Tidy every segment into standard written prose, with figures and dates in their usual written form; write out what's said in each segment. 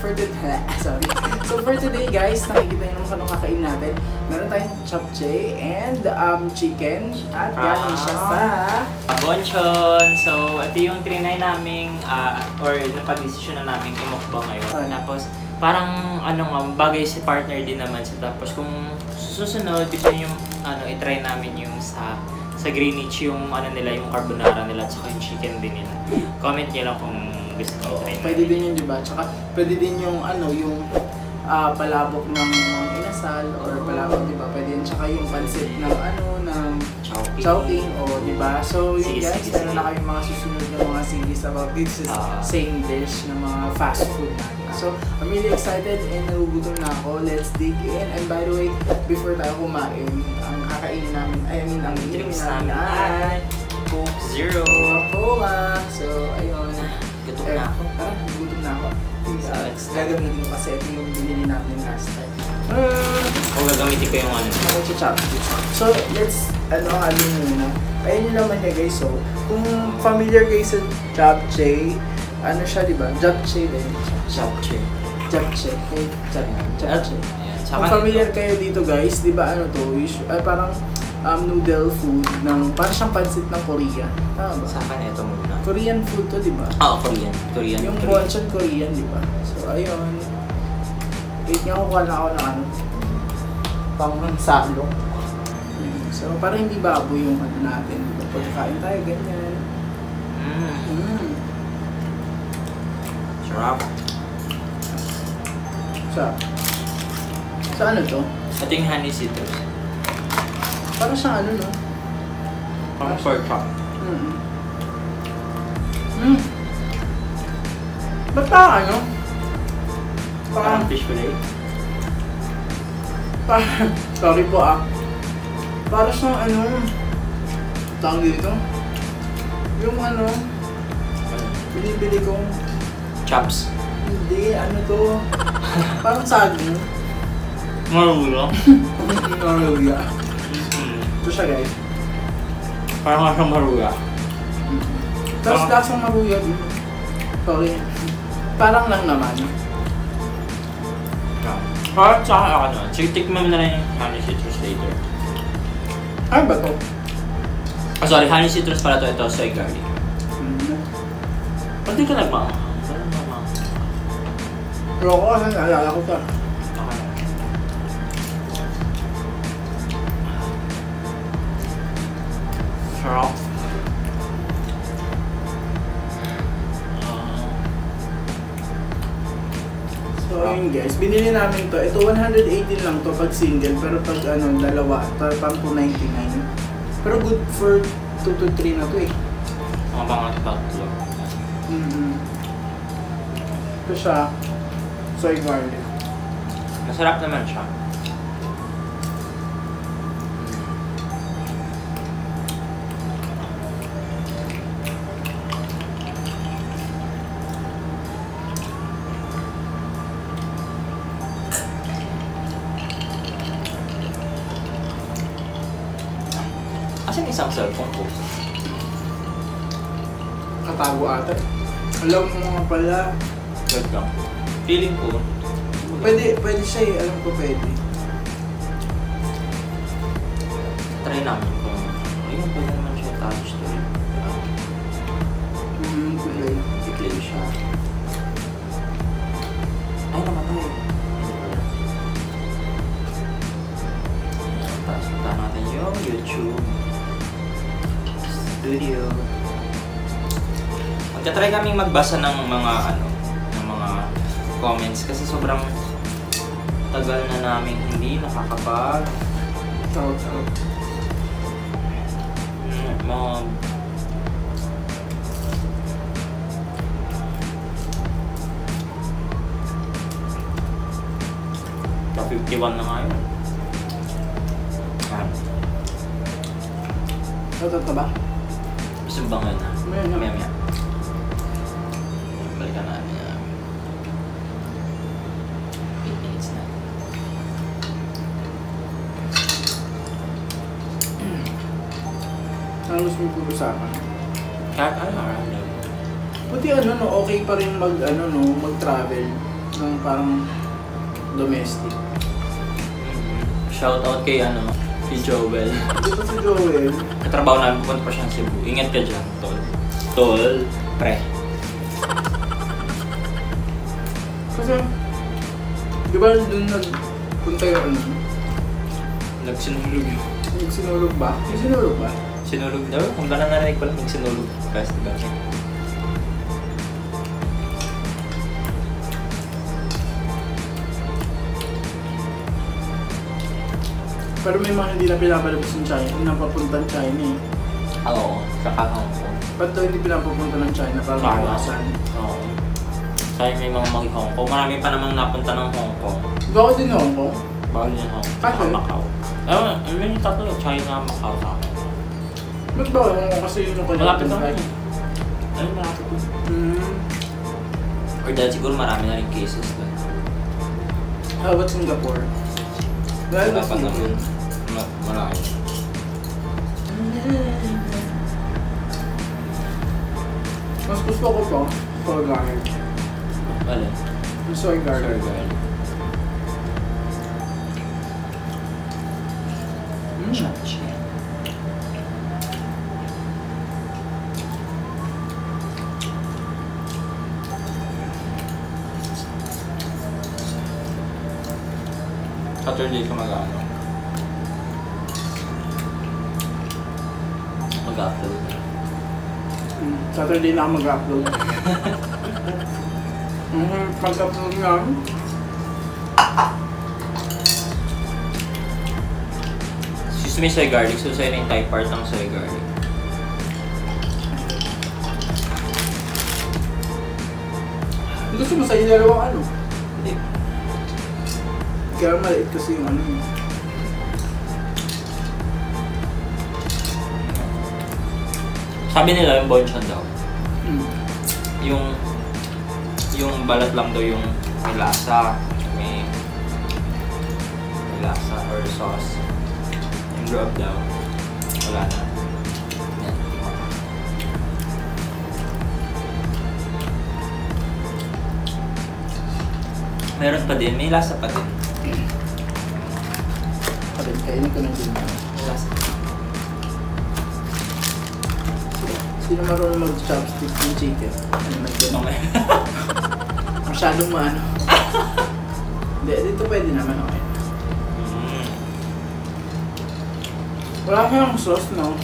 for today, sorry. So for today guys, nakikita nyo naman kung anong kakain natin. Meron tayong japchae and chicken at galing siya sa bonchon. So ito yung trinay naming or napag-desisyon na namin imukbang ngayon. Tapos parang bagay si partner din naman siya. Tapos kung susunod, gusto nyo yung i-try namin yung sa Greenwich, yung nila, yung carbonara nila at saka yung chicken din nila. Comment nyo lang kung gusto nyo i-try namin. Pwede din yun, diba? Tsaka pwede din yung yung palabok ng inasal or palabok, diba? Pwede yun. Tsaka yung pansit ng ng chowking, diba? So yun guys, meron na kayong mga susunod na mga series about this same dish ng mga fast food natin. So I'm really excited and nagugutom na ako. Let's dig in. And by the way, before tayo kumain, ang kakainin namin, ang inumin namin ay Coke Zero. Coca-Cola. So ayun. Gutom na ako. Gutom na ako. Gagamitin ko kasi ito yung binili namin last time. Gagamitin ko yung So let's alin muna. Ayun yung naman niya guys. So kung familiar kayo sa japchae, siya diba? Japchae din. Japchae. Kung familiar kayo dito guys, diba parang noodle food ng parang siyang pansit ng Korea. Tama ba? Sa akin ito muna. Korean food to, diba? Korean. Yung bonchon Korean, diba? So ayun. Wait nga kukuha na ako ng pang salo. So parang hindi baboy yung natin. Diba? Pagkakain tayo, ganyan. Sarap. Sa ano to? Ito yung honey citrus. Parang siyang no? Parang pork chop. Ba't parang Parang fish fillet. Sorry po Parang siyang tawag dito? Yung binibili kong Chops. Hindi, to? Parang saging. Marulo. Maruya. Ito siya guys. Parang nga siyang maruya. Tapos lasang maruya din. Sorry. Parang lang naman. Parang sa akin sige, tikman mo na lang yung honey citrus later. Ano ba to? Sorry, honey citrus pala to. Ito, soy garlic. Ba't di ka nagmama? Pero ako kasi naalala ko ito. Sarap. So ayun guys, binili namin to. Ito 118 lang to pag single, pero pag dalawa, pang 299. Pero good for 2 to 3 na to Mga pangat tatlo. Ito siya, soy garlic. Masarap naman siya. Asan isang cellphone ko? Katago ata. Alam mo nga pala. Wait lang. Feeling ko. Pwede siya alam ko pwede. Try namin kung ayun, pwede naman siya touch to it. Kulay. I-play siya. Ay, namatay. Tapos punta natin yung YouTube Studio. Magka-try kaming magbasa ng mga comments kasi sobrang tagal na namin hindi nakakapag mga 51 na nga yun. Ito ba? Gusto ba ngayon na? Maya. Balikan natin yan. 8 minutes na. Halos may pag-usapan. Kahit ano, random. Buti okay pa rin mag-travel. ng parang domestic. Shoutout kay si Joel. Dito si Joel. Katrabaho namin, pupunta pa siyang Cebu. Ingat ka dyan, tol. Tol, pre. Kasi, di ba doon nagpunta yung Nagsinulog yun. Nagsinulog ba? Yung sinulog ba? Sinulog daw? Kung ba narinig ko lang, nagsinulog festival. Pero may mga hindi na pinapalabas ng China, hindi na papuntang China eh. Oo, saka Hong Kong. Ba't daw hindi pinapapunta ng China para mawasan? Oo. Kaya may mga mag-Hong Kong. Marami pa namang napunta ng Hong Kong. Bawal din Hong Kong? Bawal din Hong Kong. Kasi? Macau. Ewan, yung tatlo, China, Macau sa akin. Ba't bawal Hong Kong kasi yun yung Malapit connecting lang flight? yun. Ayun, malapit yun. Hmm. Or dahil siguro marami na rin cases doon. How about Singapore? Wala ba Wala pa naman. Singapore? Marami. Mas gusto ko to, soy garlic. Wala. Yung soy garlic. Chachi. Saturday ka mag-ano? Mag-upload. Saturday na ako mag-upload. Pag-upload namin. Excuse me, soy garlic. So, sa'yo na yung type part ng soy garlic. Gusto mo sa'yo dalawang ano? Hindi. Kaya maliit kasi yung ano yun. Sabi nila yung bonchon daw. Mm. Yung balat lang daw yung may lasa. May lasa or sauce. Yung grub daw. Wala na. Yan. Meron pa din. May lasa pa din. Kainin ko ng din. May lasa. Sino marunong mag-chopstick ng chicken? Ano na dyan? Okay. Masyadong maano. Hindi, dito pwede naman okay. Wala kayong sauce, no?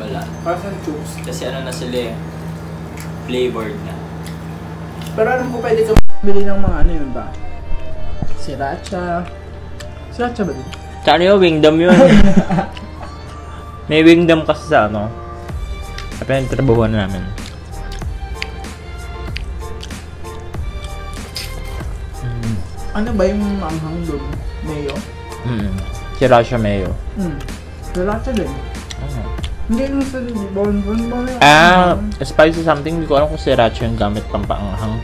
Wala. Parang chips. Kasi ano na sila eh. Flavored na. Pero alam ko pwede ka bili ng mga ano yun ba? Sriracha. Sriracha ba din? Tsaka yung wingdom yun. May wingdom kasi sa ano. Sa pinagtrabahuan namin. Ano ba yung manghang doon? Mayo? Sriracha mayo. Sriracha din. Hindi nung sa bon ba? Spicy something. Hindi ko alam kung sriracha yung gamit pampaanghang.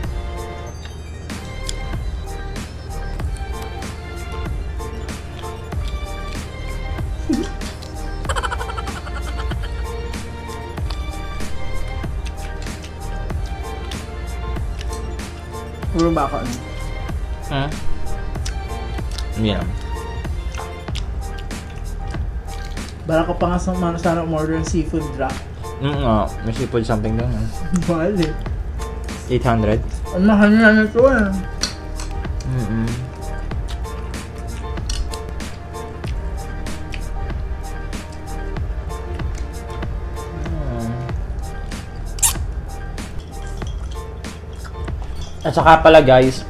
Puro ba ako ano? Hindi naman. Bala ko pa nga sana umorder ng seafood wrap. May seafood something doon. Mahal eh. 800. Ang mahal na nito eh. At saka pala guys,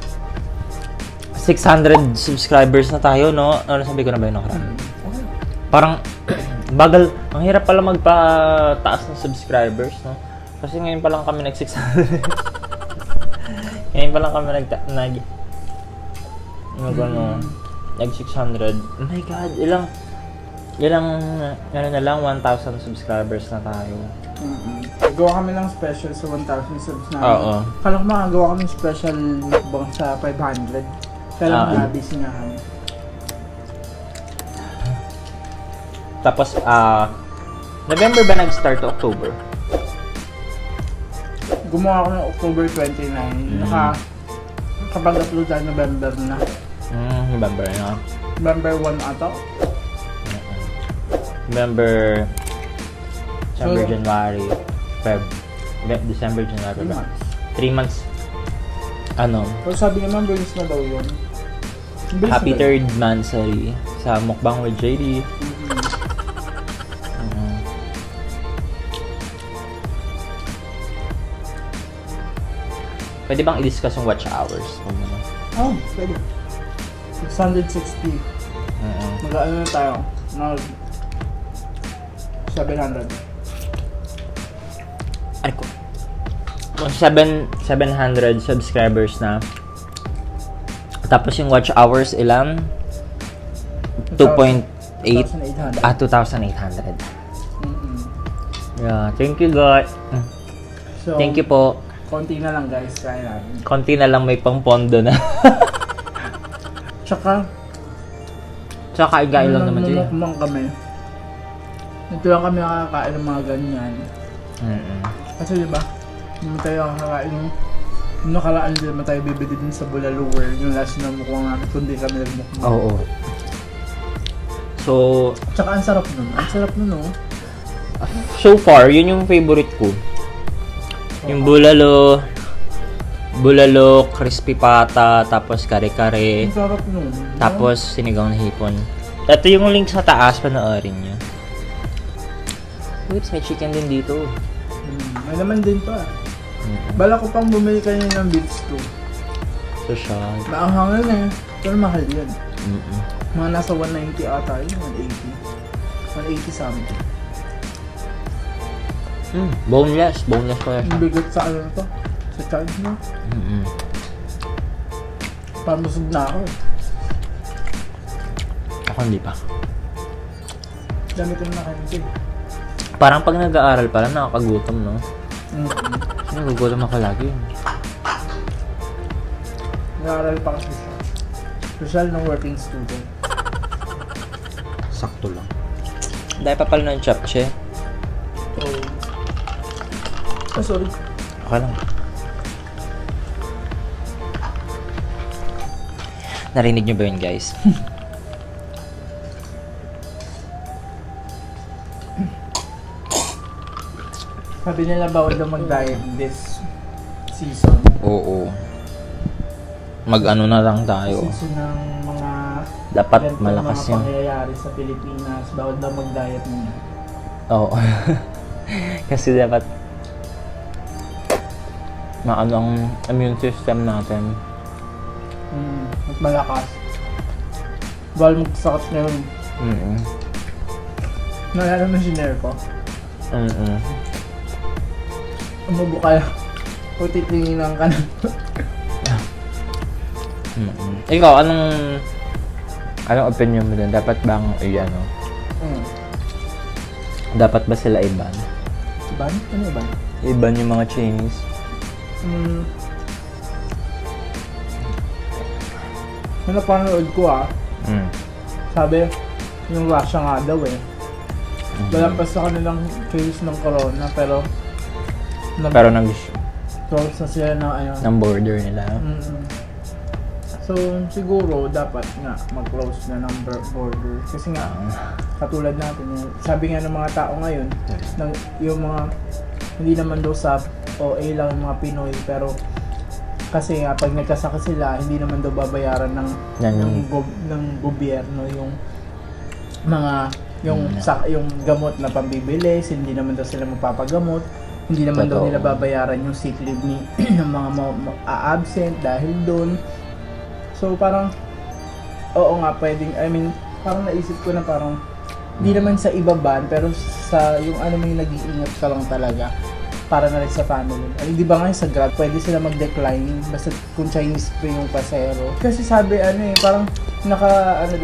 600 subscribers na tayo, no? Ano sabi ko na ba yun nakaraan? Parang bagal, ang hirap pala magpataas ng subscribers, no? Kasi ngayon pa lang kami nag-600. Ngayon pa lang kami nag-600. Oh my god, ilang ano na lang, 1,000 subscribers na tayo. Gawa kami ng special sa 1,000 subs namin. Oo. Kala ko makagawa kami ng special mukbang sa 500. Kaya lang nabisi nga kami. Tapos, November ba nag-start to October? Gumawa ako ng October 29. kapag upload tayo November na. November na. November 1 ata. November, December, So, January, Feb, December, January, 3 months. 3 months. Ano? Pero sabi naman, bilis na daw yun. Bilis Happy na ba yun? 3rd Mansari sa Mukbang with JD. Pwede bang i-discuss yung watch hours? Oh, pwede. 660. Mag-ano na tayo? Mag 700. Ano ko? 700 subscribers na. Tapos yung watch hours ilan? 2.8 2,800. 2,800. Yeah, thank you guys. So, Thank you po. konti na lang guys, kaya natin. Konti na lang may pang-pondo na. Tsaka, Tsaka lang naman din. Namumukbang kami. Ito lang kami nakakain ng mga ganyan. Kasi diba, hindi tayo nakakain ng nakaraan, hindi naman tayo bibili din sa Bulalo World. Yung last na mukhang namin, kundi kami nagmukbang. Oo. So, Tsaka ang sarap nun. Ang sarap nun, oh. so far, yun yung favorite ko. Yung bulalo, crispy pata, tapos kare-kare, Ang sarap nun. tapos sinigang na hipon. Ito yung link sa taas, panoorin nyo. Oops, may chicken din dito. May naman din pa. Bala ko pang bumili kanina ng beef stew. Social. Maanghang na eh. Pero mahal yun. Mga nasa 190 ata yun, 180. 180 something. Boneless pala siya. Ang bigat sa ano to? Sa charge mo? Pamusog na ako. Ako hindi pa. Dami ko na nakainti. Parang pag nag-aaral pala, nakakagutom, no? Kasi nagugutom ako lagi. Nag-aaral pa kasi siya. Social ng working student. Sakto lang. Dahil pa pala ng chapche. Sorry. Okay lang. Narinig nyo ba yun, guys? Sabi nila bawal daw mag-diet this season. Oo. Mag-ano na lang tayo. Season ng mga Dapat ganitong malakas mga yung... pangyayari sa Pilipinas. Bawal daw mag-diet muna. Oo. Kasi dapat maano ang immune system natin. At malakas. Bawal magsakit na yun. Nalala mo si Nerko? Umubo ka lang. O titinginan ka na. Ikaw, anong opinion mo dun? Dapat bang, ano? Dapat ba sila iban? Iban? Ano iban? Iban yung mga Chinese? Ano napanood ko sabi, yung Russia nga daw eh. Wala pa sa kanilang case ng corona pero close na sila na ano. ng border nila. So siguro dapat nga mag-close na ng border kasi nga katulad natin sabi nga ng mga tao ngayon yung mga hindi naman daw sa OA lang yung mga Pinoy pero kasi nga pag nagkasakit sila hindi naman daw babayaran ng gobyerno yung mga yung gamot na pambibili, hindi naman daw sila magpapagamot, hindi naman daw nila babayaran yung sick leave ng mga absent dahil doon. So parang oo nga pwedeng, I mean parang naisip ko na parang hindi naman sa iba ban pero sa yung ano may nag-iingat ka lang talaga para na rin sa family. Ay, di ba nga sa Grab pwede sila mag-decline basta kung Chinese pa yung pasero. Kasi sabi parang doon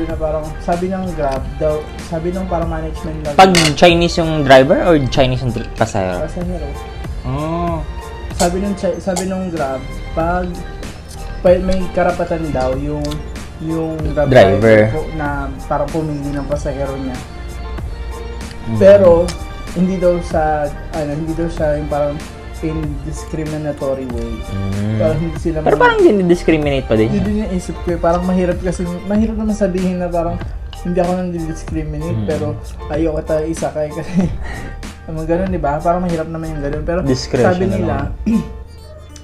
na parang sabi ng Grab daw, sabi ng parang management na Pag Chinese yung driver or Chinese yung pasahero? Pasahero. Oh. Sabi ng Grab pag may karapatan daw yung Grab driver na parang pumili ng pasahero niya. Pero hindi daw siya yung parang in discriminatory way. Pero hindi sila Pero parang discriminate pa din. Hindi din isip ko, parang mahirap naman sabihin na parang hindi ako nang discriminate pero ayoko tayo isa kasi mga ganun, di ba? Parang mahirap naman yung ganun. Pero sabi nila,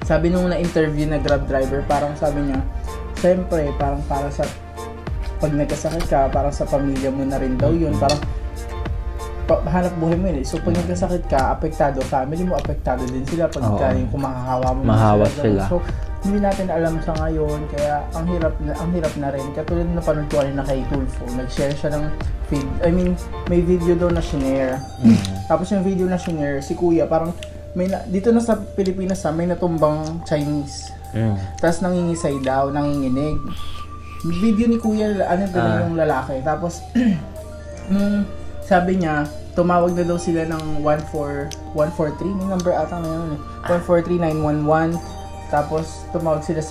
sabi nung na-interview na Grab driver, parang sabi niya, siyempre, parang para sa pag nagkasakit ka, parang sa pamilya mo na rin daw yun. Parang hanap buhay mo yun eh. So pag nagkasakit ka, apektado, family mo, apektado din sila pag yung kumahawa mo. Mahawa sila. So hindi natin alam sa ngayon, kaya ang hirap na rin. Katulad na panood ko na kay Tulfo, nag-share siya ng feed. I mean, may video daw na shinare. Tapos yung video na shinare, si Kuya, parang dito na sa Pilipinas may natumbang Chinese. Tapos nangingisay daw, nanginginig. Video ni Kuya, yung lalaki. Tapos, sabi niya, tumawag na daw sila ng 143, may number ata ngayon. 143-911. Tapos tumawag sila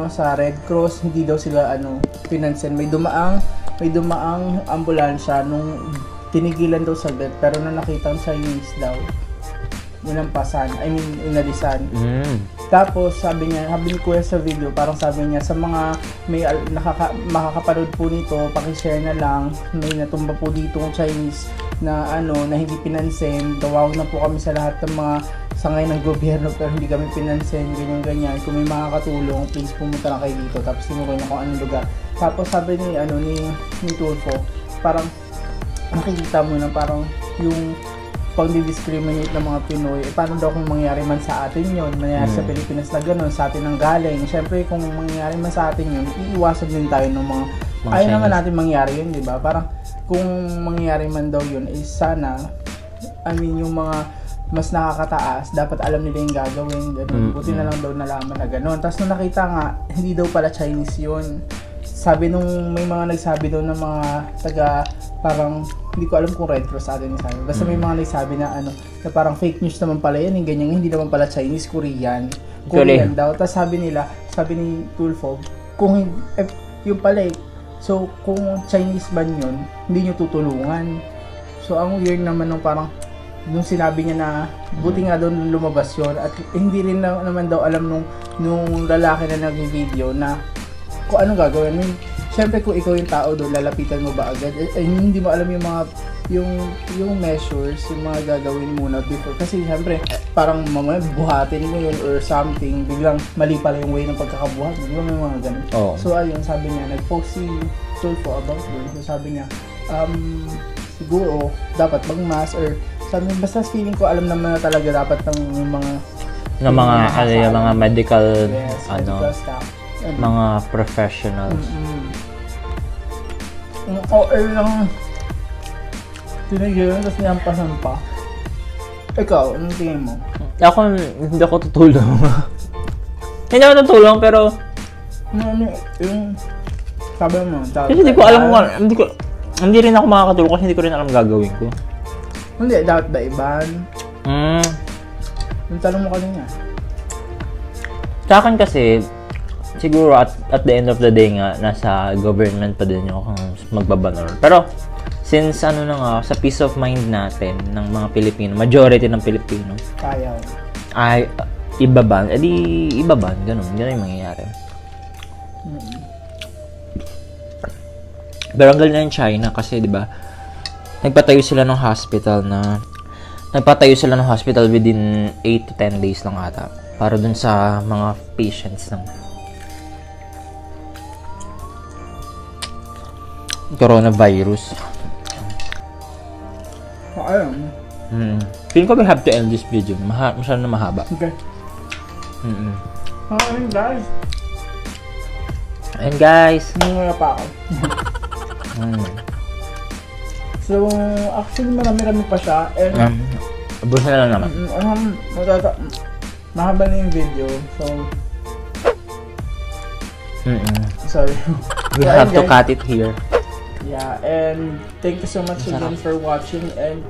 sa Red Cross, hindi daw sila pinansin. May dumaang ambulansya nung tinigilan daw saglit, pero nung nakita ang Chinese daw, inalisan. Tapos sabi ni Kuya sa video, parang sabi niya sa mga may makakapanood po nito, paki-share na lang, may natumba po dito ng Chinese na na hindi pinansin. Tawag na po kami sa lahat ng mga sangay ng gobyerno pero hindi kami pinansin, ganyan. Kung may makakatulong, please pumunta lang kayo dito. Tapos sinukoy na kung anong lugar. Tapos sabi ni Tulfo, parang nakikita mo na parang yung pag-discriminate ng mga Pinoy, paano daw kung mangyari man sa atin yun, mangyari sa Pilipinas na gano'n, sa atin ang galing. Siyempre, kung mangyari man sa atin yun, iiwasan din tayo ng mga ayaw naman natin mangyari yun, di ba? Parang, kung mangyari man daw yun, sana, yung mga mas nakakataas, dapat alam nila yung gagawin, gano'n. Buti na lang daw nalaman na gano'n. Tapos nung nakita nga, hindi daw pala Chinese yun. Sabi nung may mga nagsabi daw ng mga parang hindi ko alam kung Red Cross sa atin sabi. Basta may mga nagsabi na na parang fake news naman pala yan, yung ganyan, hindi naman pala Chinese, Korean daw. Tapos sabi ni Tulfo, kung yung pala so kung Chinese ban yun, hindi nyo tutulungan. So ang weird naman nung parang nung sinabi niya na buti nga daw lumabas yun at hindi rin naman daw alam nung lalaki na nag-video na kung anong gagawin. Siyempre kung ikaw yung tao doon, lalapitan mo ba agad? Hindi mo alam yung mga yung measures, yung mga gagawin muna before. Kasi siyempre parang mamaya buhatin mo yun or something, biglang mali pala yung way ng pagkakabuhat. Biglang may mga ganun. So ayun, sabi niya, nag-post si Tulfo about yun. So sabi niya, siguro dapat mag-mask or sabi niya, basta feeling ko alam naman na talaga dapat ng mga medical medical staff. Mga professionals. Lang tinigilan, tapos niyampasan pa. Ikaw, anong tingin mo? Ako, hindi ako tutulong. Hindi ako tutulong, pero yung sabi mo, kasi hindi ko alam hindi rin ako makakatulong kasi hindi ko rin alam gagawin ko. Hindi, dapat ba iban? Yung tanong mo kanina. Sa akin kasi, siguro at the end of the day nga, nasa government pa din yung magbabanor. Pero, since sa peace of mind natin ng mga Pilipino, majority ng Pilipino, ay ibaban, ibaban, ganun yung mangyayari. Pero ang galing na yung China kasi, di ba, nagpatayo sila ng hospital within 8 to 10 days lang ata para dun sa mga patients ng coronavirus. Ayun. Feeling ko we have to end this video. Masyado na mahaba. Okay. Ayun guys. Ayun guys. Nangungula pa ako. So, actually marami-rami pa siya. And abusan na lang naman. Mahaba na yung video. So, sorry. We have to cut it here. Yeah, and thank you so much again for watching, and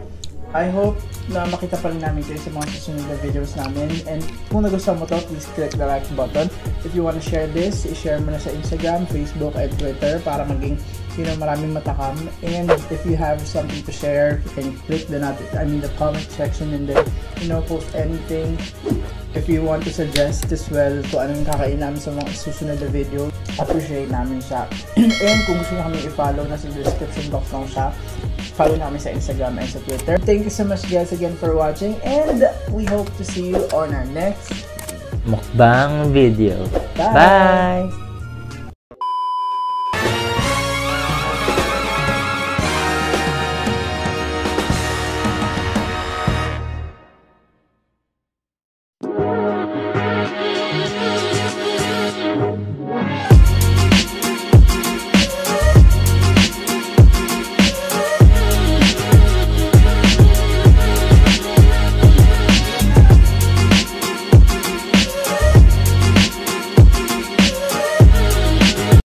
I hope na makita pa rin namin kayo sa mga susunod na videos namin. And kung nagustuhan mo to, please click the like button. If you wanna share this, i-share mo na sa Instagram, Facebook, and Twitter para maging maraming matakam. And if you have something to share, you can click the comment section and then post anything. If you want to suggest as well kung anong kakain namin sa mga susunod na video, appreciate namin siya. And kung gusto nyo kami i-follow, nasa description box lang siya. Follow namin sa Instagram and sa Twitter. Thank you so much guys again for watching, and we hope to see you on our next mukbang video. Bye! Bye!